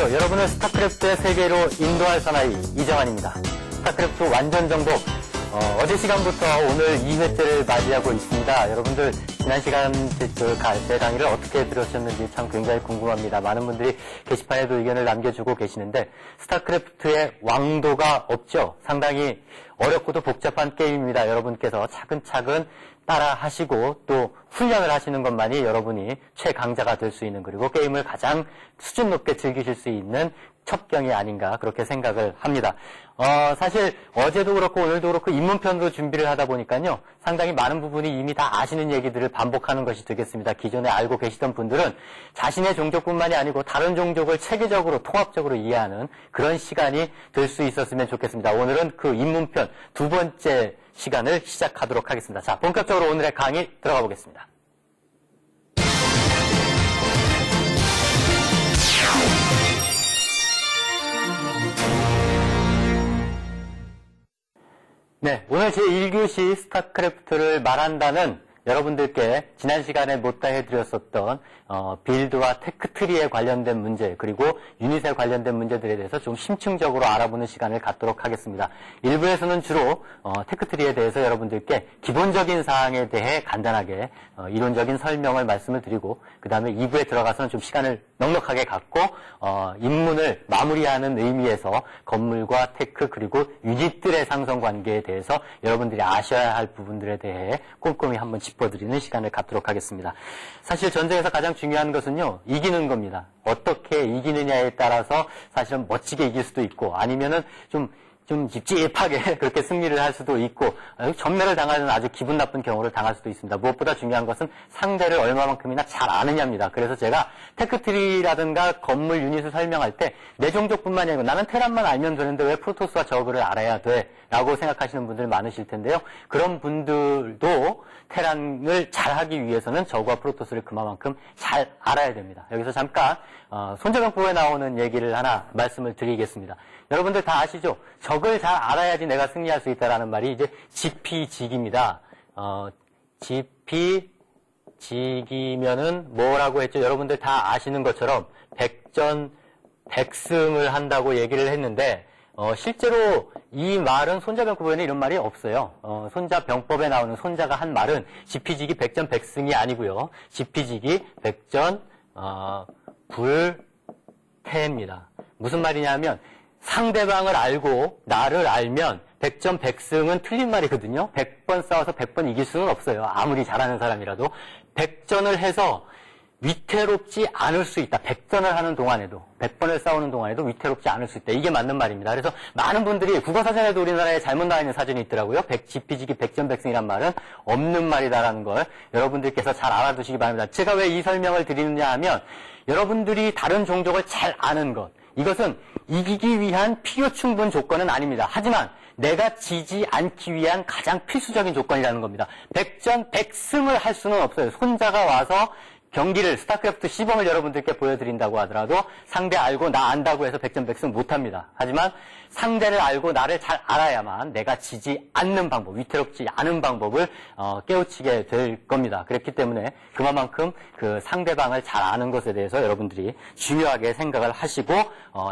안녕하세요. 여러분을 스타크래프트의 세계로 인도할 사나이 이정환입니다. 스타크래프트 완전 정복. 어제 시간부터 오늘 2회째를 맞이하고 있습니다. 여러분들 지난 시간 제 강의를 어떻게 들으셨는지 참 굉장히 궁금합니다. 많은 분들이 게시판에도 의견을 남겨주고 계시는데 스타크래프트의 왕도가 없죠. 상당히 어렵고도 복잡한 게임입니다. 여러분께서 차근차근 따라 하시고 또 훈련을 하시는 것만이 여러분이 최강자가 될 수 있는, 그리고 게임을 가장 수준 높게 즐기실 수 있는 첩경이 아닌가 그렇게 생각을 합니다. 사실 어제도 그렇고 오늘도 그렇고 입문편으로 준비를 하다 보니까요, 상당히 많은 부분이 이미 다 아시는 얘기들을 반복하는 것이 되겠습니다. 기존에 알고 계시던 분들은 자신의 종족뿐만이 아니고 다른 종족을 체계적으로 통합적으로 이해하는 그런 시간이 될 수 있었으면 좋겠습니다. 오늘은 그 입문편 두 번째 시간을 시작하도록 하겠습니다. 자, 본격적으로 오늘의 강의 들어가 보겠습니다. 네, 오늘 제1교시 스타크래프트를 말한다는 여러분들께 지난 시간에 못다해드렸었던 빌드와 테크트리에 관련된 문제, 그리고 유닛에 관련된 문제들에 대해서 좀 심층적으로 알아보는 시간을 갖도록 하겠습니다. 1부에서는 주로 테크트리에 대해서 여러분들께 기본적인 사항에 대해 간단하게 이론적인 설명을 말씀을 드리고, 그 다음에 2부에 들어가서는 좀 시간을 넉넉하게 갖고 입문을 마무리하는 의미에서 건물과 테크 그리고 유닛들의 상성관계에 대해서 여러분들이 아셔야 할 부분들에 대해 꼼꼼히 한번 짚어드리는 시간을 갖도록 하겠습니다. 사실 전쟁에서 가장 중요한 것은요, 이기는 겁니다. 어떻게 이기느냐에 따라서 사실은 멋지게 이길 수도 있고, 아니면은 좀 찝찝하게 그렇게 승리를 할 수도 있고, 전멸을 당하는 아주 기분 나쁜 경우를 당할 수도 있습니다. 무엇보다 중요한 것은 상대를 얼마만큼이나 잘 아느냐입니다. 그래서 제가 테크트리라든가 건물 유닛을 설명할 때 내 종족뿐만이 아니고 나는 테란만 알면 되는데 왜 프로토스와 저그를 알아야 돼? 라고 생각하시는 분들 많으실 텐데요. 그런 분들도 테란을 잘하기 위해서는 저그와 프로토스를 그만큼 잘 알아야 됩니다. 여기서 잠깐 손자병법에 나오는 얘기를 하나 말씀을 드리겠습니다. 여러분들 다 아시죠? 적을 잘 알아야지 내가 승리할 수 있다라는 말이 이제 지피직입니다. 지피직이면은 뭐라고 했죠? 여러분들 다 아시는 것처럼 백전백승을 한다고 얘기를 했는데, 실제로 이 말은 손자병법에는 이런 말이 없어요. 손자병법에 나오는 손자가 한 말은 지피직이 백전백승이 아니고요. 지피직이 백전불태입니다. 무슨 말이냐면 상대방을 알고 나를 알면 백전백승은 틀린 말이거든요. 100번 싸워서 100번 이길 수는 없어요. 아무리 잘하는 사람이라도. 100전을 해서 위태롭지 않을 수 있다. 100전을 하는 동안에도, 100번을 싸우는 동안에도 위태롭지 않을 수 있다. 이게 맞는 말입니다. 그래서 많은 분들이 국어사전에도 우리나라에 잘못 나와 있는 사전이 있더라고요. 지피지기 백전백승이란 말은 없는 말이다라는 걸 여러분들께서 잘 알아두시기 바랍니다. 제가 왜 이 설명을 드리느냐 하면, 여러분들이 다른 종족을 잘 아는 것, 이것은 이기기 위한 필요 충분 조건은 아닙니다. 하지만 내가 지지 않기 위한 가장 필수적인 조건이라는 겁니다. 백전백승을 할 수는 없어요. 손자가 와서 경기를, 스타크래프트 시범을 여러분들께 보여드린다고 하더라도 상대 알고 나 안다고 해서 백전백승 못합니다. 하지만 상대를 알고 나를 잘 알아야만 내가 지지 않는 방법, 위태롭지 않은 방법을 깨우치게 될 겁니다. 그렇기 때문에 그만큼 그 상대방을 잘 아는 것에 대해서 여러분들이 중요하게 생각을 하시고,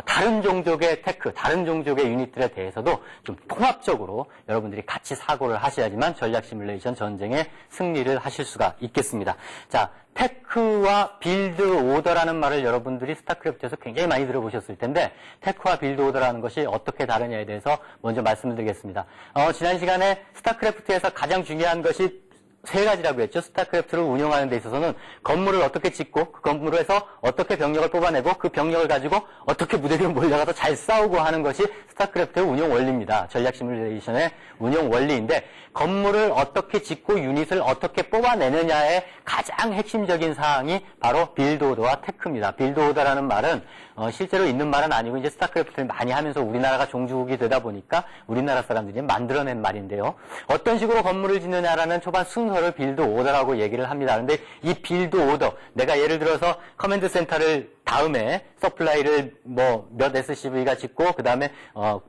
다른 종족의 테크, 다른 종족의 유닛들에 대해서도 좀 통합적으로 여러분들이 같이 사고를 하셔야지만 전략 시뮬레이션 전쟁에 승리를 하실 수가 있겠습니다. 자, 테크와 빌드 오더라는 말을 여러분들이 스타크래프트에서 굉장히 많이 들어보셨을 텐데, 테크와 빌드 오더라는 것이 어떻게 다르냐에 대해서 먼저 말씀을 드리겠습니다. 지난 시간에 스타크래프트에서 가장 중요한 것이 세 가지라고 했죠. 스타크래프트를 운영하는 데 있어서는 건물을 어떻게 짓고, 그 건물에서 어떻게 병력을 뽑아내고, 그 병력을 가지고 어떻게 무대 위로 몰려가서 잘 싸우고 하는 것이 스타크래프트의 운영 원리입니다. 전략 시뮬레이션의 운영 원리인데, 건물을 어떻게 짓고 유닛을 어떻게 뽑아내느냐의 가장 핵심적인 사항이 바로 빌드 오더와 테크입니다. 빌드 오더라는 말은 실제로 있는 말은 아니고 이제 스타크래프트를 많이 하면서 우리나라가 종주국이 되다 보니까 우리나라 사람들이 만들어낸 말인데요. 어떤 식으로 건물을 짓느냐라는 초반 순서 순서를 빌드 오더라고 얘기를 합니다. 그런데 이 빌드 오더, 내가 예를 들어서 커맨드 센터를 다음에 서플라이를 뭐 몇 SCV가 짓고 그 다음에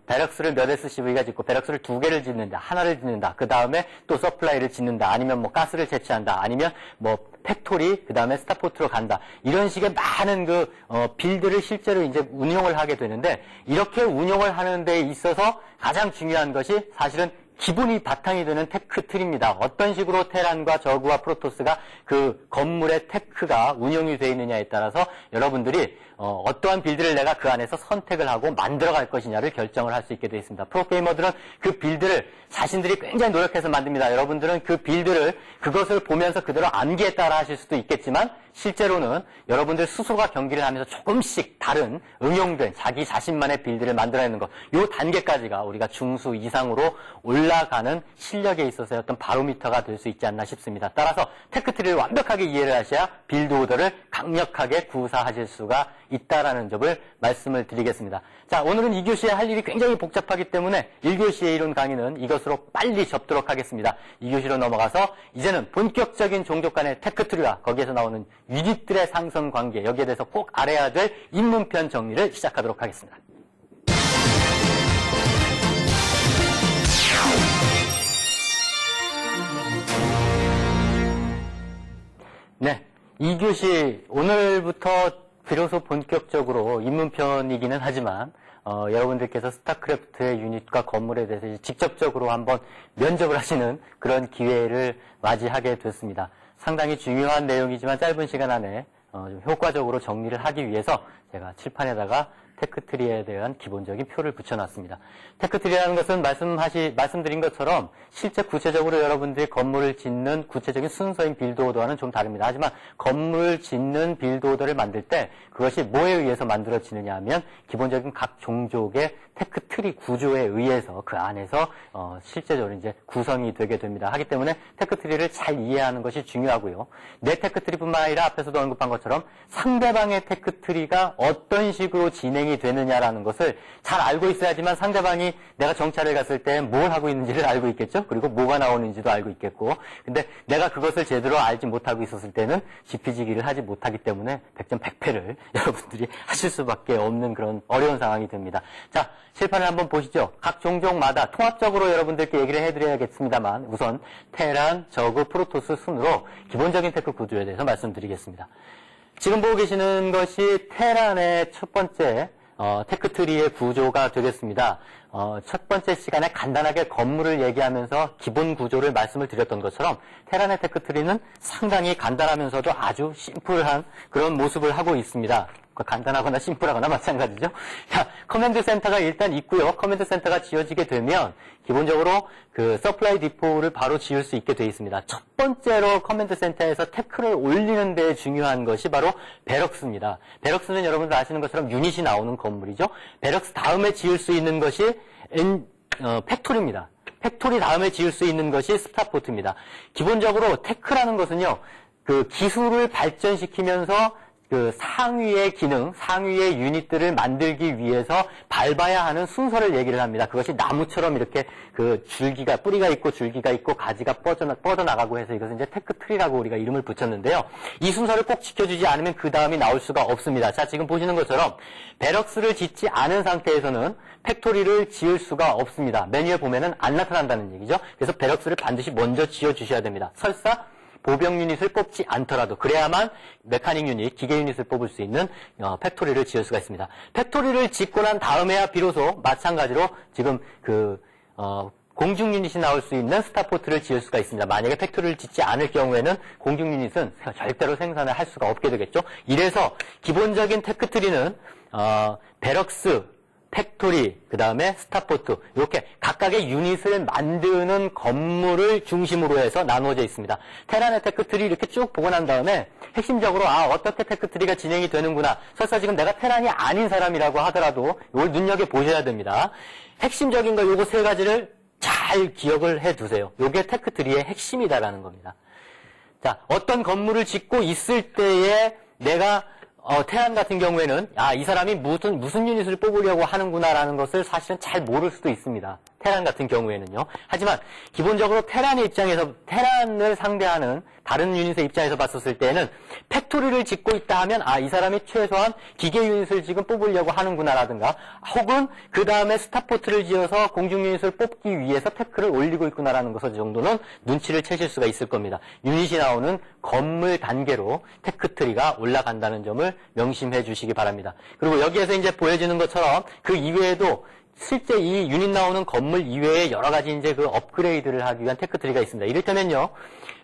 베럭스를 몇 SCV가 짓고 베럭스를 2개를 짓는다, 하나를 짓는다, 그 다음에 또 서플라이를 짓는다, 아니면 뭐 가스를 채취한다, 아니면 뭐 팩토리, 그 다음에 스타포트로 간다, 이런 식의 많은 빌드를 실제로 이제 운용을 하게 되는데, 이렇게 운용을 하는 데 있어서 가장 중요한 것이 사실은 기본이 바탕이 되는 테크 틀입니다. 어떤 식으로 테란과 저그와 프로토스가 그 건물의 테크가 운영이 되어 있느냐에 따라서 여러분들이 어떠한 빌드를 내가 그 안에서 선택을 하고 만들어갈 것이냐를 결정을 할 수 있게 되어 있습니다. 프로게이머들은 그 빌드를 자신들이 굉장히 노력해서 만듭니다. 여러분들은 그 빌드를 그것을 보면서 그대로 암기에 따라 하실 수도 있겠지만 실제로는 여러분들 스스로가 경기를 하면서 조금씩 다른 응용된 자기 자신만의 빌드를 만들어내는 것, 이 단계까지가 우리가 중수 이상으로 올라가는 실력에 있어서의 어떤 바로미터가 될 수 있지 않나 싶습니다. 따라서 테크트리를 완벽하게 이해를 하셔야 빌드 오더를 강력하게 구사하실 수가 있다라는 점을 말씀을 드리겠습니다. 자, 오늘은 2교시에 할 일이 굉장히 복잡하기 때문에 1교시의 이론 강의는 이것으로 빨리 접도록 하겠습니다. 2교시로 넘어가서 이제는 본격적인 종족 간의 테크트리와 거기에서 나오는 유닛들의 상성 관계, 여기에 대해서 꼭 알아야 될 입문편 정리를 시작하도록 하겠습니다. 네, 2교시 오늘부터 비로소 본격적으로 입문편이기는 하지만 여러분들께서 스타크래프트의 유닛과 건물에 대해서 직접적으로 한번 면접을 하시는 그런 기회를 맞이하게 됐습니다. 상당히 중요한 내용이지만 짧은 시간 안에 좀 효과적으로 정리를 하기 위해서 제가 칠판에다가 테크트리에 대한 기본적인 표를 붙여놨습니다. 테크트리라는 것은 말씀드린 것처럼 실제 구체적으로 여러분들이 건물을 짓는 구체적인 순서인 빌드 오더와는 좀 다릅니다. 하지만 건물 짓는 빌드 오더를 만들 때 그것이 뭐에 의해서 만들어지느냐 하면 기본적인 각 종족의 테크트리 구조에 의해서 그 안에서 실제적으로 이제 구성이 되게 됩니다. 하기 때문에 테크트리를 잘 이해하는 것이 중요하고요. 내 테크트리뿐만 아니라 앞에서도 언급한 것처럼 상대방의 테크트리가 어떤 식으로 진행이 되느냐라는 것을 잘 알고 있어야지만 상대방이 내가 정찰을 갔을 때 뭘 하고 있는지를 알고 있겠죠. 그리고 뭐가 나오는지도 알고 있겠고. 근데 내가 그것을 제대로 알지 못하고 있었을 때는 지피지기를 하지 못하기 때문에 100점 100패를 여러분들이 하실 수밖에 없는 그런 어려운 상황이 됩니다. 자, 칠판을 한번 보시죠. 각 종족마다 통합적으로 여러분들께 얘기를 해드려야겠습니다만 우선 테란, 저그, 프로토스 순으로 기본적인 테크 구조에 대해서 말씀드리겠습니다. 지금 보고 계시는 것이 테란의 첫 번째 테크트리의 구조가 되겠습니다. 첫 번째 시간에 간단하게 건물을 얘기하면서 기본 구조를 말씀을 드렸던 것처럼 테란의 테크트리는 상당히 간단하면서도 아주 심플한 그런 모습을 하고 있습니다. 간단하거나 심플하거나 마찬가지죠. 자, 커맨드 센터가 일단 있고요. 커맨드 센터가 지어지게 되면 기본적으로 그 서플라이 디포를 바로 지을 수 있게 되어 있습니다. 첫 번째로 커맨드 센터에서 태클을 올리는 데 중요한 것이 바로 베럭스입니다. 베럭스는 여러분들 아시는 것처럼 유닛이 나오는 건물이죠. 베럭스 다음에 지을 수 있는 것이 팩토리입니다. 팩토리 다음에 지을 수 있는 것이 스타포트입니다. 기본적으로 테크라는 것은요, 그 기술을 발전시키면서 그 상위의 기능, 상위의 유닛들을 만들기 위해서 밟아야 하는 순서를 얘기를 합니다. 그것이 나무처럼 이렇게 그 줄기가, 뿌리가 있고 줄기가 있고 가지가 뻗어나가고 해서 이것은 이제 테크트리라고 우리가 이름을 붙였는데요. 이 순서를 꼭 지켜주지 않으면 그 다음이 나올 수가 없습니다. 자, 지금 보시는 것처럼 베럭스를 짓지 않은 상태에서는 팩토리를 지을 수가 없습니다. 메뉴에 보면은 안 나타난다는 얘기죠. 그래서 베럭스를 반드시 먼저 지어주셔야 됩니다. 설사 보병 유닛을 뽑지 않더라도 그래야만 메카닉 유닛, 기계 유닛을 뽑을 수 있는 팩토리를 지을 수가 있습니다. 팩토리를 짓고 난 다음에야 비로소 마찬가지로 지금 공중 유닛이 나올 수 있는 스타포트를 지을 수가 있습니다. 만약에 팩토리를 짓지 않을 경우에는 공중 유닛은 절대로 생산을 할 수가 없게 되겠죠. 이래서 기본적인 테크트리는 베럭스, 팩토리, 그 다음에 스타포트, 이렇게 각각의 유닛을 만드는 건물을 중심으로 해서 나누어져 있습니다. 테란의 테크트리 이렇게 쭉 보고 난 다음에 핵심적으로 어떻게 테크트리가 진행이 되는구나. 설사 지금 내가 테란이 아닌 사람이라고 하더라도 이걸 눈여겨보셔야 됩니다. 핵심적인 거 요거 세 가지를 잘 기억을 해두세요. 요게 테크트리의 핵심이다라는 겁니다. 자, 어떤 건물을 짓고 있을 때에 내가 테란 같은 경우에는 이 사람이 무슨 유닛을 뽑으려고 하는구나라는 것을 사실은 잘 모를 수도 있습니다. 테란 같은 경우에는요. 하지만 기본적으로 테란의 입장에서 테란을 상대하는 다른 유닛의 입장에서 봤었을 때는 팩토리를 짓고 있다 하면 이 사람이 최소한 기계 유닛을 지금 뽑으려고 하는구나라든가 혹은 그 다음에 스타포트를 지어서 공중 유닛을 뽑기 위해서 테크를 올리고 있구나라는 것을 정도는 눈치를 채실 수가 있을 겁니다. 유닛이 나오는 건물 단계로 테크트리가 올라간다는 점을 명심해 주시기 바랍니다. 그리고 여기에서 이제 보여지는 것처럼 그 이외에도 실제 이 유닛 나오는 건물 이외에 여러 가지 이제 그 업그레이드를 하기 위한 테크트리가 있습니다. 이를테면요,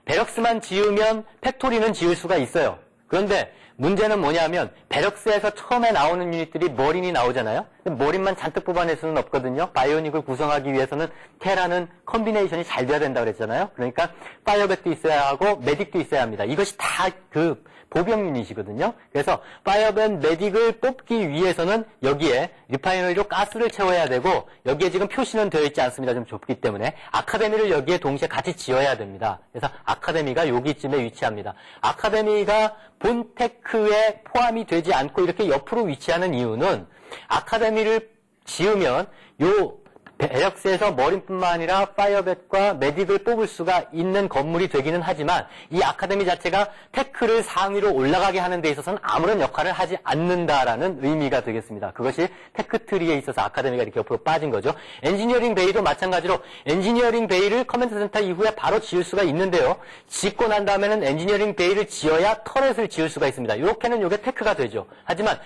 베럭스만 지으면 팩토리는 지을 수가 있어요. 그런데 문제는 뭐냐면 베럭스에서 처음에 나오는 유닛들이 머린이 나오잖아요. 머린만 잔뜩 뽑아낼 수는 없거든요. 바이오닉을 구성하기 위해서는 테라는 컨비네이션이 잘 돼야 된다고 그랬잖아요. 그러니까 파이어백도 있어야 하고 메딕도 있어야 합니다. 이것이 다 그 보병 유닛이거든요. 그래서 파이어백 메딕을 뽑기 위해서는 여기에 리파이너리로 가스를 채워야 되고 여기에 지금 표시는 되어 있지 않습니다. 좀 좁기 때문에 아카데미를 여기에 동시에 같이 지어야 됩니다. 그래서 아카데미가 여기쯤에 위치합니다. 아카데미가 본 테크에 포함이 되지 않고 이렇게 옆으로 위치하는 이유는 아카데미를 지으면 요 베럭스에서 머린뿐만 아니라 파이어벳과 메딕을 뽑을 수가 있는 건물이 되기는 하지만 이 아카데미 자체가 테크를 상위로 올라가게 하는 데 있어서는 아무런 역할을 하지 않는다라는 의미가 되겠습니다. 그것이 테크트리에 있어서 아카데미가 이렇게 옆으로 빠진 거죠. 엔지니어링 베이도 마찬가지로 엔지니어링 베이를 커맨드 센터 이후에 바로 지을 수가 있는데요. 짓고 난 다음에는 엔지니어링 베이를 지어야 터렛을 지을 수가 있습니다. 이렇게는 이게 테크가 되죠. 하지만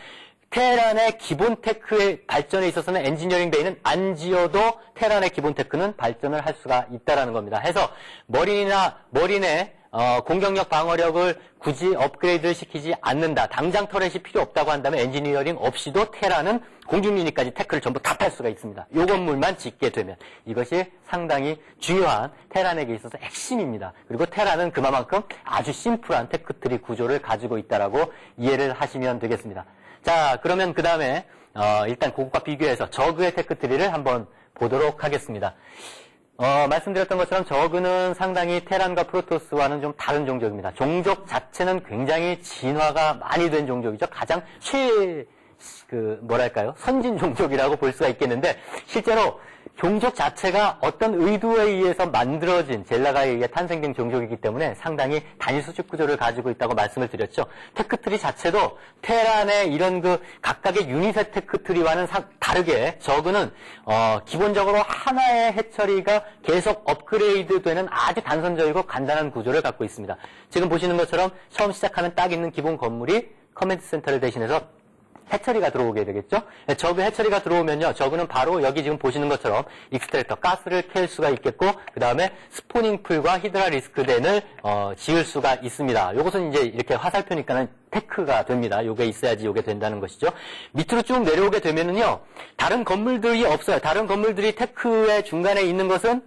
테란의 기본 테크의 발전에 있어서는 엔지니어링 베이는 안 지어도 테란의 기본 테크는 발전을 할 수가 있다는 겁니다. 해서 머린의 공격력 방어력을 굳이 업그레이드를 시키지 않는다. 당장 터렛이 필요 없다고 한다면 엔지니어링 없이도 테란은 공중 유닛까지 테크를 전부 다 탈 수가 있습니다. 이 건물만 짓게 되면 이것이 상당히 중요한 테란에게 있어서 핵심입니다. 그리고 테란은 그만큼 아주 심플한 테크트리 구조를 가지고 있다라고 이해를 하시면 되겠습니다. 자, 그러면 그 다음에 일단 그것과 비교해서 저그의 테크트리를 한번 보도록 하겠습니다. 말씀드렸던 것처럼 저그는 상당히 테란과 프로토스와는 좀 다른 종족입니다. 종족 자체는 굉장히 진화가 많이 된 종족이죠. 가장 선진 종족이라고 볼 수가 있겠는데, 실제로 종족 자체가 어떤 의도에 의해서 만들어진 젤라가에 의해 탄생된 종족이기 때문에 상당히 단일 수직 구조를 가지고 있다고 말씀을 드렸죠. 테크트리 자체도 테란의 이런 그 각각의 유닛의 테크트리와는 다르게 저그는 기본적으로 하나의 해처리가 계속 업그레이드 되는 아주 단선적이고 간단한 구조를 갖고 있습니다. 지금 보시는 것처럼 처음 시작하면 딱 있는 기본 건물이 커맨드 센터를 대신해서 해처리가 들어오게 되겠죠. 저그 해처리가 들어오면요, 저그는 바로 여기 지금 보시는 것처럼 익스트랙터 가스를 캘 수가 있겠고, 그 다음에 스포닝 풀과 히드라 리스크덴을 지을 수가 있습니다. 요것은 이제 이렇게 화살표니까는 테크가 됩니다. 요게 있어야지 요게 된다는 것이죠. 밑으로 쭉 내려오게 되면은요, 다른 건물들이 없어요. 다른 건물들이 테크의 중간에 있는 것은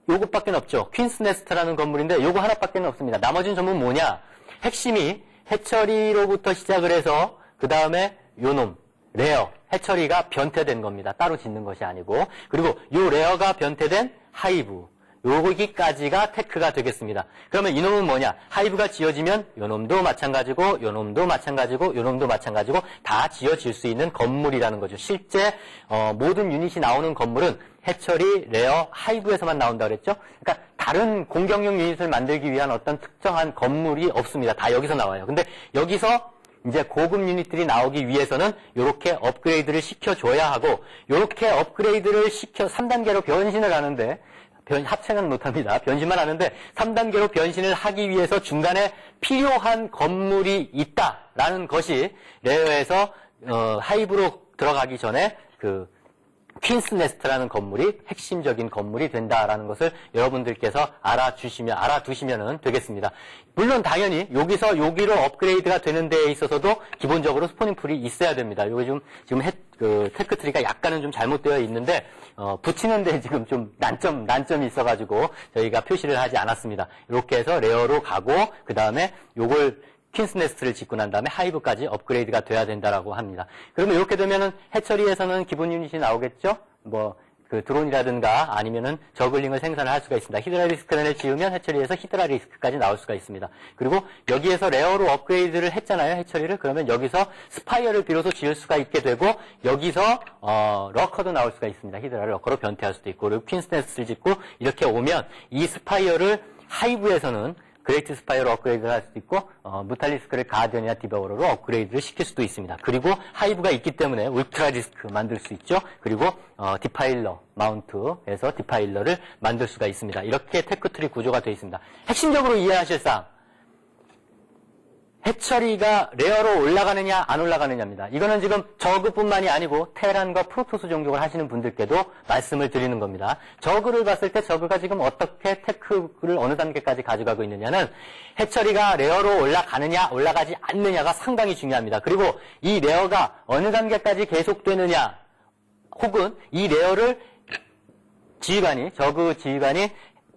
요것밖에 없죠. 퀸스 네스트라는 건물인데 요거 하나밖에 없습니다. 나머지는 전부 뭐냐? 핵심이 해처리로부터 시작을 해서 그 다음에 요놈, 레어, 해처리가 변태된 겁니다. 따로 짓는 것이 아니고. 그리고 요 레어가 변태된 하이브, 여기까지가 테크가 되겠습니다. 그러면 이놈은 뭐냐? 하이브가 지어지면 요놈도 마찬가지고, 요놈도 마찬가지고, 요놈도 마찬가지고 다 지어질 수 있는 건물이라는 거죠. 실제 모든 유닛이 나오는 건물은 해처리, 레어, 하이브에서만 나온다 그랬죠? 그러니까 다른 공격용 유닛을 만들기 위한 어떤 특정한 건물이 없습니다. 다 여기서 나와요. 근데 여기서 이제 고급 유닛들이 나오기 위해서는 이렇게 업그레이드를 시켜줘야 하고, 이렇게 업그레이드를 시켜 3단계로 변신을 하는데, 합체는 못합니다. 변신만 하는데 3단계로 변신을 하기 위해서 중간에 필요한 건물이 있다라는 것이 레어에서 하이브로 들어가기 전에 퀸스 네스트라는 건물이 핵심적인 건물이 된다라는 것을 여러분들께서 알아두시면 되겠습니다. 물론 당연히 여기서 여기로 업그레이드가 되는 데에 있어서도 기본적으로 스포닝 풀이 있어야 됩니다. 여기 지금 테크트리가 약간은 좀 잘못되어 있는데 붙이는데 지금 좀 난점이 있어가지고 저희가 표시를 하지 않았습니다. 이렇게 해서 레어로 가고 그 다음에 요걸 퀸스 네스트를 짓고 난 다음에 하이브까지 업그레이드가 돼야 된다라고 합니다. 그러면 이렇게 되면은 해처리에서는 기본 유닛이 나오겠죠? 그 드론이라든가 아니면은 저글링을 생산을 할 수가 있습니다. 히드라 리스크단을 지으면 해처리에서 히드라 리스크까지 나올 수가 있습니다. 그리고 여기에서 레어로 업그레이드를 했잖아요. 해처리를. 그러면 여기서 스파이어를 비로소 지을 수가 있게 되고 여기서 러커도 나올 수가 있습니다. 히드라를 러커로 변태할 수도 있고 그리고 퀸스네스를 짓고 이렇게 오면 이 스파이어를 하이브에서는 그레이트 스파이어로 업그레이드를 할 수도 있고 무탈리스크를 가디언이나 디바우러로 업그레이드를 시킬 수도 있습니다. 그리고 하이브가 있기 때문에 울트라 리스크 만들 수 있죠. 그리고 디파일러 마운트에서 디파일러를 만들 수가 있습니다. 이렇게 테크트리 구조가 되어 있습니다. 핵심적으로 이해하실 사항 해처리가 레어로 올라가느냐 안 올라가느냐입니다. 이거는 지금 저그뿐만이 아니고 테란과 프로토스 종족을 하시는 분들께도 말씀을 드리는 겁니다. 저그를 봤을 때 저그가 지금 어떻게 테크를 어느 단계까지 가져가고 있느냐는 해처리가 레어로 올라가느냐 올라가지 않느냐가 상당히 중요합니다. 그리고 이 레어가 어느 단계까지 계속되느냐 혹은 이 레어를 저그 지휘관이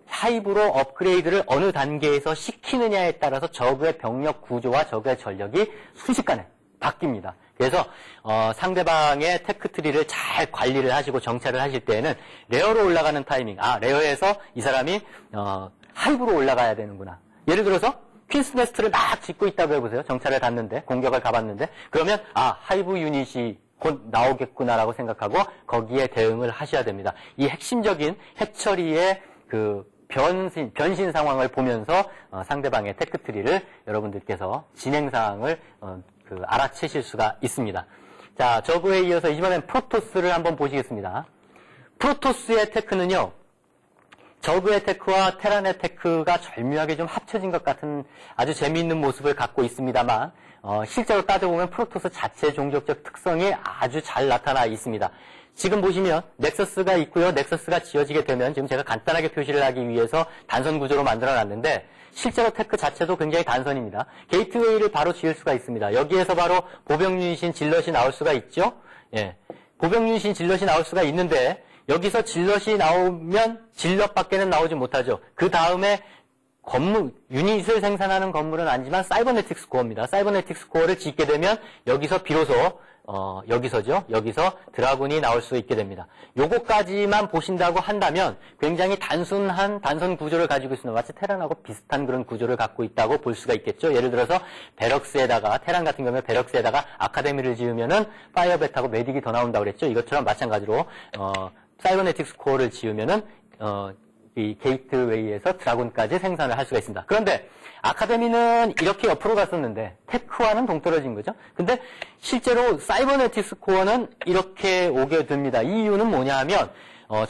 하이브로 업그레이드를 어느 단계에서 시키느냐에 따라서 저그의 병력 구조와 저그의 전력이 순식간에 바뀝니다. 그래서 상대방의 테크트리를 잘 관리를 하시고 정찰을 하실 때에는 레어로 올라가는 타이밍, 레어에서 이 사람이 하이브로 올라가야 되는구나. 예를 들어서 퀸스네스트를 막 짓고 있다고 해보세요. 정찰을 갔는데, 공격을 가봤는데 그러면 하이브 유닛이 곧 나오겠구나라고 생각하고 거기에 대응을 하셔야 됩니다. 이 핵심적인 해처리의 변신 상황을 보면서 상대방의 테크트리를 여러분들께서 진행 사항을 알아채실 수가 있습니다. 자, 저그에 이어서 이번엔 프로토스를 한번 보시겠습니다. 프로토스의 테크는요. 저그의 테크와 테란의 테크가 절묘하게 좀 합쳐진 것 같은 아주 재미있는 모습을 갖고 있습니다만 실제로 따져보면 프로토스 자체 종족적 특성이 아주 잘 나타나 있습니다. 지금 보시면 넥서스가 있고요. 넥서스가 지어지게 되면 지금 제가 간단하게 표시를 하기 위해서 단선 구조로 만들어놨는데 실제로 테크 자체도 굉장히 단선입니다. 게이트웨이를 바로 지을 수가 있습니다. 여기에서 바로 보병 유닛인 질럿이 나올 수가 있죠. 예, 보병 유닛인 질럿이 나올 수가 있는데 여기서 질럿이 나오면 질럿밖에는 나오지 못하죠. 그 다음에 유닛을 생산하는 건물은 아니지만 사이버네틱스 코어입니다. 사이버네틱스 코어를 짓게 되면 여기서 비로소 여기서 드라군이 나올 수 있게 됩니다. 요거까지만 보신다고 한다면 굉장히 단순한 단선 구조를 가지고 있습니다. 마치 테란하고 비슷한 그런 구조를 갖고 있다고 볼 수가 있겠죠. 예를 들어서 베럭스에다가 테란 같은 경우에 베럭스에다가 아카데미를 지으면은 파이어벳하고 메딕이 더 나온다고 그랬죠. 이것처럼 마찬가지로 사이버네틱스 코어를 지으면은 이 게이트웨이에서 드라군까지 생산을 할 수가 있습니다. 그런데 아카데미는 이렇게 옆으로 갔었는데 테크와는 동떨어진 거죠. 근데 실제로 사이버네틱스 코어는 이렇게 오게 됩니다. 이 이유는 뭐냐 하면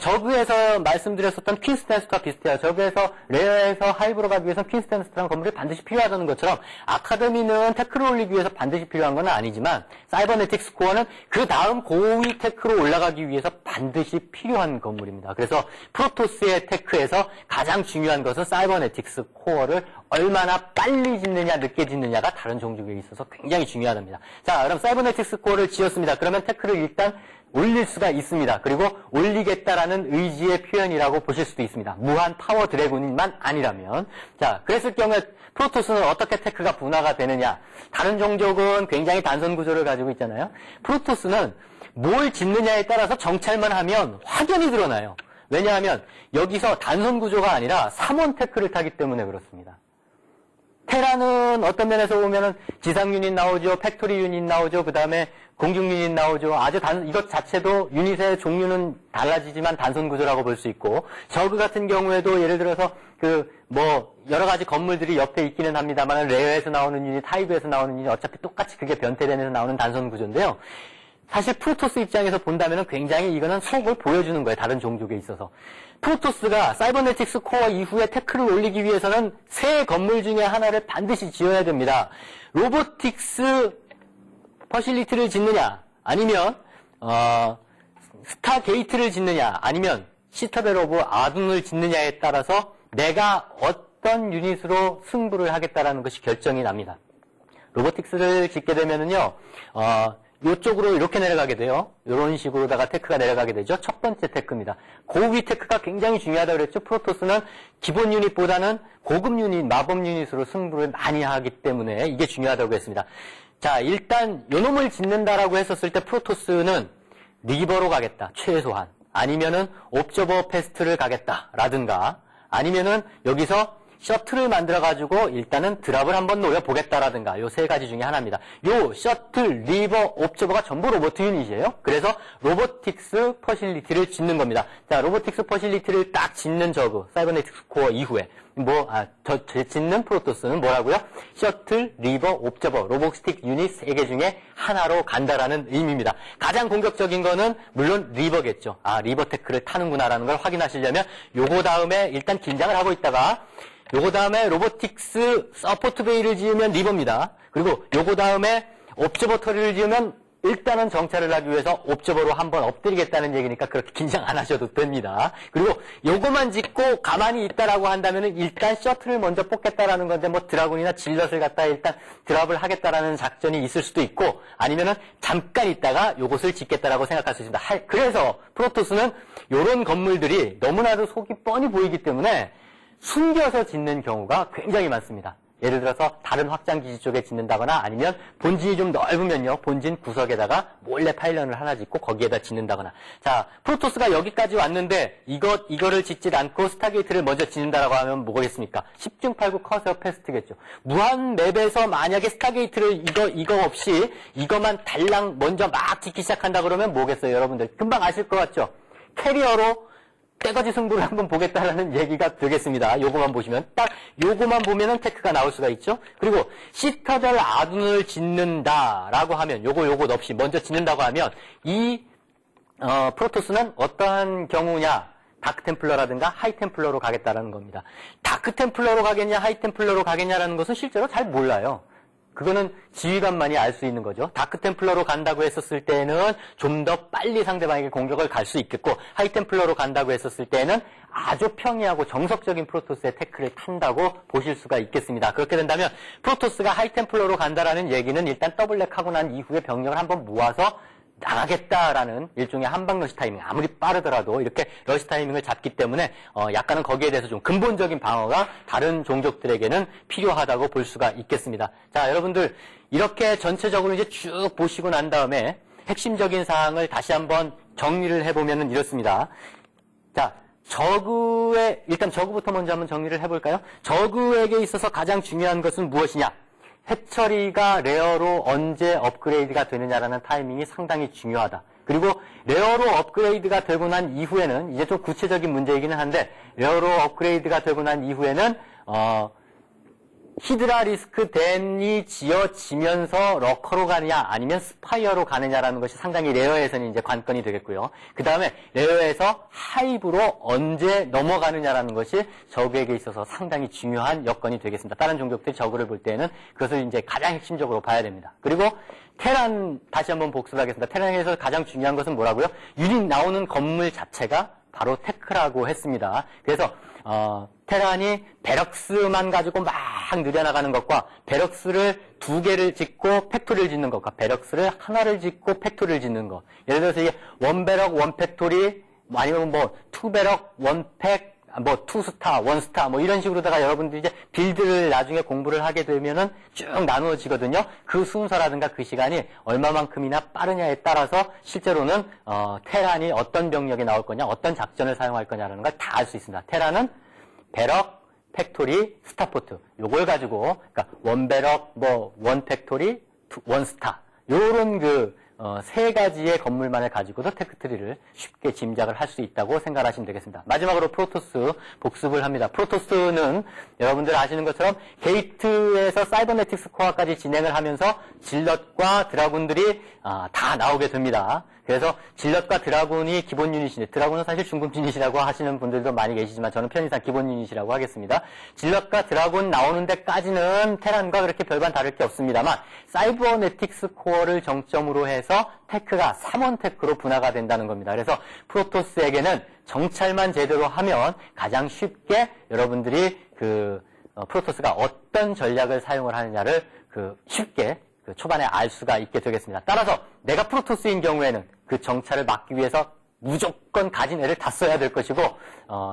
저그에서 말씀드렸었던 퀸스네스트와 비슷해요. 저그에서 레어에서 하이브로 가기 위해서 퀸스네스트라는 건물이 반드시 필요하다는 것처럼 아카데미는 테크를 올리기 위해서 반드시 필요한 건 아니지만 사이버네틱스 코어는 그 다음 고위 테크로 올라가기 위해서 반드시 필요한 건물입니다. 그래서 프로토스의 테크에서 가장 중요한 것은 사이버네틱스 코어를 얼마나 빨리 짓느냐 늦게 짓느냐가 다른 종족에 있어서 굉장히 중요하답니다. 자, 그럼 사이버네틱스 코어를 지었습니다. 그러면 테크를 일단 올릴 수가 있습니다. 그리고 올리겠다라는 의지의 표현이라고 보실 수도 있습니다. 무한 파워 드래곤만 아니라면. 자, 그랬을 경우에 프로토스는 어떻게 테크가 분화가 되느냐. 다른 종족은 굉장히 단선 구조를 가지고 있잖아요. 프로토스는 뭘 짓느냐에 따라서 정찰만 하면 확연히 드러나요. 왜냐하면 여기서 단선 구조가 아니라 3원 테크를 타기 때문에 그렇습니다. 테라는 어떤 면에서 보면은 지상 유닛 나오죠. 팩토리 유닛 나오죠. 그 다음에 공중 유닛 나오죠. 이것 자체도 유닛의 종류는 달라지지만 단선 구조라고 볼 수 있고, 저그 같은 경우에도 예를 들어서 여러 가지 건물들이 옆에 있기는 합니다만, 레어에서 나오는 유닛, 하이브에서 나오는 유닛, 어차피 똑같이 그게 변태된에서 나오는 단선 구조인데요. 사실 프로토스 입장에서 본다면 굉장히 이거는 속을 보여주는 거예요. 다른 종족에 있어서. 프로토스가 사이버네틱스 코어 이후에 테크를 올리기 위해서는 세 건물 중에 하나를 반드시 지어야 됩니다. 로보틱스 퍼실리티를 짓느냐, 아니면 스타게이트를 짓느냐, 아니면 시타벨 오브 아둔을 짓느냐에 따라서 내가 어떤 유닛으로 승부를 하겠다라는 것이 결정이 납니다. 로보틱스를 짓게 되면은요, 이쪽으로 이렇게 내려가게 돼요. 이런 식으로다가 테크가 내려가게 되죠. 첫 번째 테크입니다. 고위 테크가 굉장히 중요하다고 그랬죠. 프로토스는 기본 유닛보다는 고급 유닛, 마법 유닛으로 승부를 많이 하기 때문에 이게 중요하다고 했습니다. 자, 일단 요놈을 짓는다라고 했었을 때 프로토스는 리버로 가겠다. 최소한. 아니면은 옵저버 패스트를 가겠다라든가 아니면은 여기서 셔틀을 만들어가지고 일단은 드랍을 한번 노려보겠다라든가 요 세 가지 중에 하나입니다. 요 셔틀, 리버, 옵저버가 전부 로보트 유닛이에요. 그래서 로보틱스 퍼실리티를 짓는 겁니다. 자, 로보틱스 퍼실리티를 딱 짓는 저그, 사이버네틱스 코어 이후에 짓는 프로토스는 뭐라고요? 셔틀, 리버, 옵저버, 로보틱 유닛 3개 중에 하나로 간다라는 의미입니다. 가장 공격적인 거는 물론 리버겠죠. 아, 리버 테크를 타는구나라는 걸 확인하시려면 요거 다음에 일단 긴장을 하고 있다가 요거 다음에 로보틱스 서포트 베이를 지으면 리버입니다. 그리고 요거 다음에 옵저버터리를 지으면 일단은 정찰을 하기 위해서 옵저버로 한번 엎드리겠다는 얘기니까 그렇게 긴장 안 하셔도 됩니다. 그리고 요거만 짓고 가만히 있다라고 한다면은 일단 셔틀을 먼저 뽑겠다라는 건데 뭐 드라군이나 질럿을 갖다 일단 드랍을 하겠다라는 작전이 있을 수도 있고 아니면은 잠깐 있다가 요것을 짓겠다라고 생각할 수 있습니다. 그래서 프로토스는 요런 건물들이 너무나도 속이 뻔히 보이기 때문에 숨겨서 짓는 경우가 굉장히 많습니다. 예를 들어서 다른 확장기지 쪽에 짓는다거나 아니면 본진이 좀 넓으면요. 본진 구석에다가 몰래 파일런을 하나 짓고 거기에다 짓는다거나. 자, 프로토스가 여기까지 왔는데 이거를 짓질 않고 스타게이트를 먼저 짓는다라고 하면 뭐겠습니까? 10중 8구 커세어 패스트겠죠. 무한 맵에서 만약에 스타게이트를 이거 없이 이거만 달랑 먼저 막 짓기 시작한다 그러면 뭐겠어요? 여러분들 금방 아실 것 같죠? 캐리어로 떼거지 승부를 한번 보겠다라는 얘기가 되겠습니다. 요거만 보시면 딱 요거만 보면은 테크가 나올 수가 있죠. 그리고 시타델 아둔을 짓는다라고 하면 요거 없이 먼저 짓는다고 하면 이 프로토스는 어떠한 경우냐? 다크템플러라든가 하이템플러로 가겠다라는 겁니다. 다크템플러로 가겠냐 하이템플러로 가겠냐라는 것은 실제로 잘 몰라요. 그거는 지휘관만이 알 수 있는 거죠. 다크템플러로 간다고 했었을 때는 좀 더 빨리 상대방에게 공격을 갈 수 있겠고 하이템플러로 간다고 했었을 때는 아주 평이하고 정석적인 프로토스의 태클을 탄다고 보실 수가 있겠습니다. 그렇게 된다면 프로토스가 하이템플러로 간다라는 얘기는 일단 더블랙하고 난 이후에 병력을 한번 모아서 나가겠다라는 일종의 한방 러시 타이밍, 아무리 빠르더라도 이렇게 러시 타이밍을 잡기 때문에 약간은 거기에 대해서 좀 근본적인 방어가 다른 종족들에게는 필요하다고 볼 수가 있겠습니다. 자, 여러분들 이렇게 전체적으로 이제 쭉 보시고 난 다음에 핵심적인 사항을 다시 한번 정리를 해보면은 이렇습니다. 자, 일단 저그부터 먼저 한번 정리를 해볼까요? 저그에게 있어서 가장 중요한 것은 무엇이냐? 해처리가 레어로 언제 업그레이드가 되느냐라는 타이밍이 상당히 중요하다. 그리고 레어로 업그레이드가 되고 난 이후에는 이제 좀 구체적인 문제이기는 한데 레어로 업그레이드가 되고 난 이후에는 히드라 리스크 댄이 지어지면서 러커로 가느냐 아니면 스파이어로 가느냐라는 것이 상당히 레어에서는 이제 관건이 되겠고요. 그 다음에 레어에서 하이브로 언제 넘어가느냐라는 것이 저그에게 있어서 상당히 중요한 여건이 되겠습니다. 다른 종족들이 저그를 볼 때는 그것을 이제 가장 핵심적으로 봐야 됩니다. 그리고 테란 다시 한번 복습하겠습니다. 테란에서 가장 중요한 것은 뭐라고요? 유닛 나오는 건물 자체가 바로 테크라고 했습니다. 그래서 테란이 베럭스만 가지고 막 늘려나가는 것과 베럭스를 2개를 짓고 팩토리를 짓는 것과 베럭스를 하나를 짓고 팩토리를 짓는 것. 예를 들어서 이게 1베럭 1팩토리 아니면 뭐 2베럭 1팩 뭐 2스타, 1스타 뭐 이런 식으로다가 여러분들이 이제 빌드를 나중에 공부를 하게 되면은 쭉 나누어지거든요. 그 순서라든가 그 시간이 얼마만큼이나 빠르냐에 따라서 실제로는 테란이 어떤 병력이 나올 거냐, 어떤 작전을 사용할 거냐라는 걸 다 알 수 있습니다. 테란은 베럭, 팩토리, 스타포트 요걸 가지고 그러니까 1베럭, 뭐 1팩토리, 1스타 요런 세 가지의 건물만을 가지고도 테크트리를 쉽게 짐작을 할 수 있다고 생각하시면 되겠습니다. 마지막으로 프로토스 복습을 합니다. 프로토스는 여러분들 아시는 것처럼 게이트에서 사이버네틱스 코어까지 진행을 하면서 질럿과 드라군들이 다 나오게 됩니다. 그래서 질럿과 드라군이 기본 유닛인데 드라군은 사실 중급 유닛이라고 하시는 분들도 많이 계시지만 저는 편의상 기본 유닛이라고 하겠습니다. 질럿과 드라군 나오는 데까지는 테란과 그렇게 별반 다를 게 없습니다만 사이버네틱스 코어를 정점으로 해서 테크가 3원 테크로 분화가 된다는 겁니다. 그래서 프로토스에게는 정찰만 제대로 하면 가장 쉽게 여러분들이 프로토스가 어떤 전략을 사용을 하느냐를 쉽게 초반에 알 수가 있게 되겠습니다. 따라서 내가 프로토스인 경우에는 그 정찰을 막기 위해서 무조건 가진 애를 다 써야 될 것이고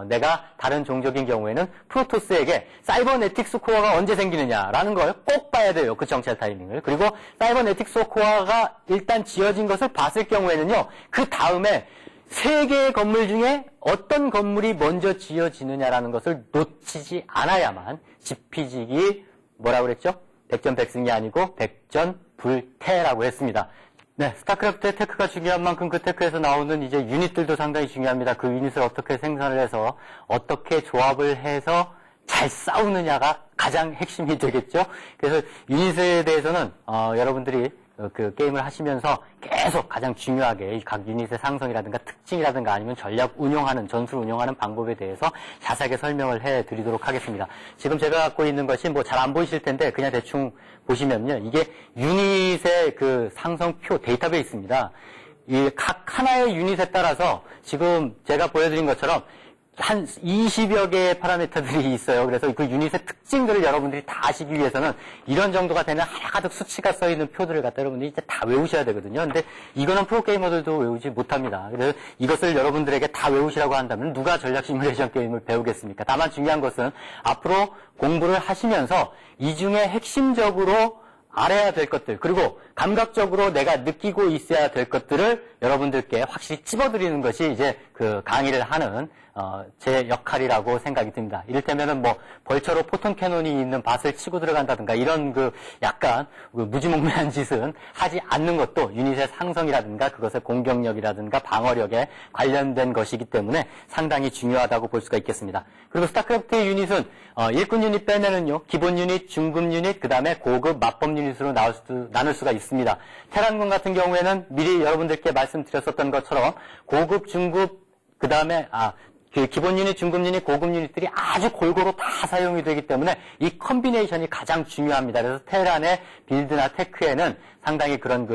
내가 다른 종족인 경우에는 프로토스에게 사이버네틱스 코어가 언제 생기느냐라는 걸 꼭 봐야 돼요. 그 정찰 타이밍을. 그리고 사이버네틱스 코어가 일단 지어진 것을 봤을 경우에는요. 그 다음에 3개의 건물 중에 어떤 건물이 먼저 지어지느냐라는 것을 놓치지 않아야만 지피지기 뭐라고 그랬죠? 백전백승이 아니고 백전불태라고 했습니다. 네, 스타크래프트의 테크가 중요한 만큼 그 테크에서 나오는 이제 유닛들도 상당히 중요합니다. 그 유닛을 어떻게 생산을 해서 어떻게 조합을 해서 잘 싸우느냐가 가장 핵심이 되겠죠. 그래서 유닛에 대해서는 여러분들이 그 게임을 하시면서 계속 가장 중요하게 각 유닛의 상성이라든가 특징이라든가 아니면 전략 운용하는, 전술 운용하는 방법에 대해서 자세하게 설명을 해드리도록 하겠습니다. 지금 제가 갖고 있는 것이 뭐 잘 안 보이실 텐데 그냥 대충 보시면요. 이게 유닛의 그 상성표 데이터베이스입니다. 이 각 하나의 유닛에 따라서 지금 제가 보여드린 것처럼 한 20여 개의 파라미터들이 있어요. 그래서 그 유닛의 특징들을 여러분들이 다 아시기 위해서는 이런 정도가 되는 하나가득 수치가 써있는 표들을 갖다 여러분들이 이제 다 외우셔야 되거든요. 근데 이거는 프로게이머들도 외우지 못합니다. 그래서 이것을 여러분들에게 다 외우시라고 한다면 누가 전략 시뮬레이션 게임을 배우겠습니까? 다만 중요한 것은 앞으로 공부를 하시면서 이 중에 핵심적으로 알아야 될 것들, 그리고 감각적으로 내가 느끼고 있어야 될 것들을 여러분들께 확실히 찝어드리는 것이 이제 그 강의를 하는 제 역할이라고 생각이 듭니다. 이를테면은 뭐 벌처로 포톤 캐논이 있는 밭을 치고 들어간다든가 이런 그 약간 무지몽매한 짓은 하지 않는 것도 유닛의 상성이라든가 그것의 공격력이라든가 방어력에 관련된 것이기 때문에 상당히 중요하다고 볼 수가 있겠습니다. 그리고 스타크래프트의 유닛은 일꾼 유닛 빼면은요 기본 유닛, 중급 유닛, 그 다음에 고급 맞법 유닛으로 나눌 수가 있습니다. 테란군 같은 경우에는 미리 여러분들께 말씀드렸었던 것처럼 고급, 중급, 그 다음에 그 기본 유닛, 중급 유닛, 고급 유닛들이 아주 골고루 다 사용이 되기 때문에 이 컨비네이션이 가장 중요합니다. 그래서 테란의 빌드나 테크에는 상당히 그런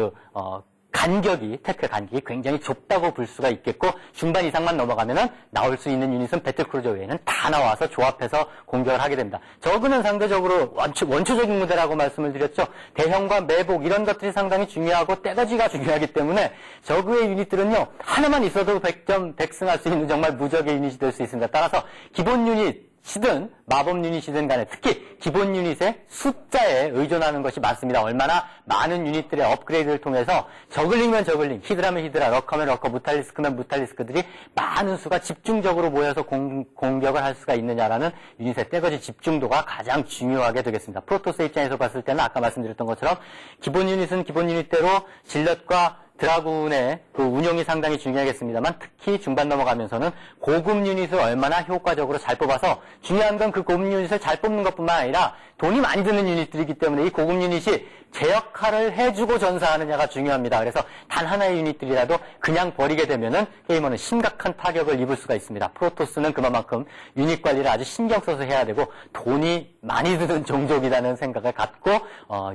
테크의 간격이 굉장히 좁다고 볼 수가 있겠고, 중반 이상만 넘어가면은 나올 수 있는 유닛은 배틀크루저 외에는 다 나와서 조합해서 공격을 하게 됩니다. 저그는 상대적으로 원초적인 무대라고 말씀을 드렸죠. 대형과 매복 이런 것들이 상당히 중요하고 떼거지가 중요하기 때문에 저그의 유닛들은요, 하나만 있어도 100점 100승할 수 있는 정말 무적의 유닛이 될 수 있습니다. 따라서 기본 유닛이든 마법 유닛이든 간에 특히 기본 유닛의 숫자에 의존하는 것이 많습니다. 얼마나 많은 유닛들의 업그레이드를 통해서 저글링면 저글링, 히드라면 히드라, 럭커면 럭커, 무탈리스크면 무탈리스크들이 많은 수가 집중적으로 모여서 공격을 할 수가 있느냐라는 유닛의 떼거지 집중도가 가장 중요하게 되겠습니다. 프로토스 입장에서 봤을 때는 아까 말씀드렸던 것처럼 기본 유닛은 기본 유닛대로 질럿과 드라군의 그 운용이 상당히 중요하겠습니다만 특히 중반 넘어가면서는 고급 유닛을 얼마나 효과적으로 잘 뽑아서 중요한 건 그 고급 유닛을 잘 뽑는 것뿐만 아니라 돈이 많이 드는 유닛들이기 때문에 이 고급 유닛이 제 역할을 해주고 전사하느냐가 중요합니다. 그래서 단 하나의 유닛들이라도 그냥 버리게 되면은 게이머는 심각한 타격을 입을 수가 있습니다. 프로토스는 그만큼 유닛 관리를 아주 신경 써서 해야 되고 돈이 많이 드는 종족이라는 생각을 갖고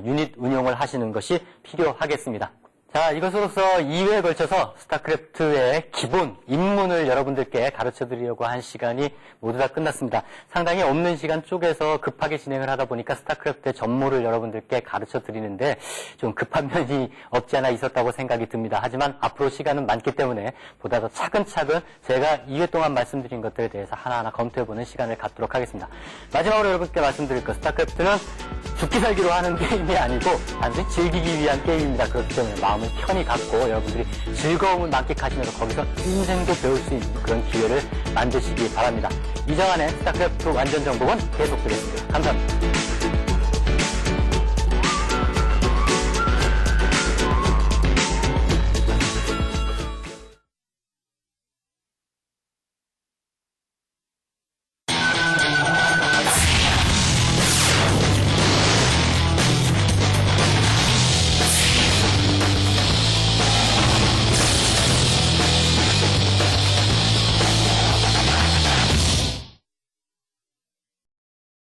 유닛 운용을 하시는 것이 필요하겠습니다. 자, 이것으로서 2회에 걸쳐서 스타크래프트의 기본 입문을 여러분들께 가르쳐드리려고 한 시간이 모두 다 끝났습니다. 상당히 없는 시간 쪼개서 급하게 진행을 하다 보니까 스타크래프트의 전모를 여러분들께 가르쳐드리는데 좀 급한 면이 없지 않아 있었다고 생각이 듭니다. 하지만 앞으로 시간은 많기 때문에 보다 더 차근차근 제가 2회 동안 말씀드린 것들에 대해서 하나하나 검토해보는 시간을 갖도록 하겠습니다. 마지막으로 여러분께 말씀드릴 것, 스타크래프트는 죽기 살기로 하는 게임이 아니고 단순히 즐기기 위한 게임입니다. 그렇기 때문에 마음을 편히 갖고 여러분들이 즐거움을 만끽하시면서 거기서 인생도 배울 수 있는 그런 기회를 만드시기 바랍니다. 이정환의 스타크래프트 완전 정복은 계속되겠습니다. 감사합니다.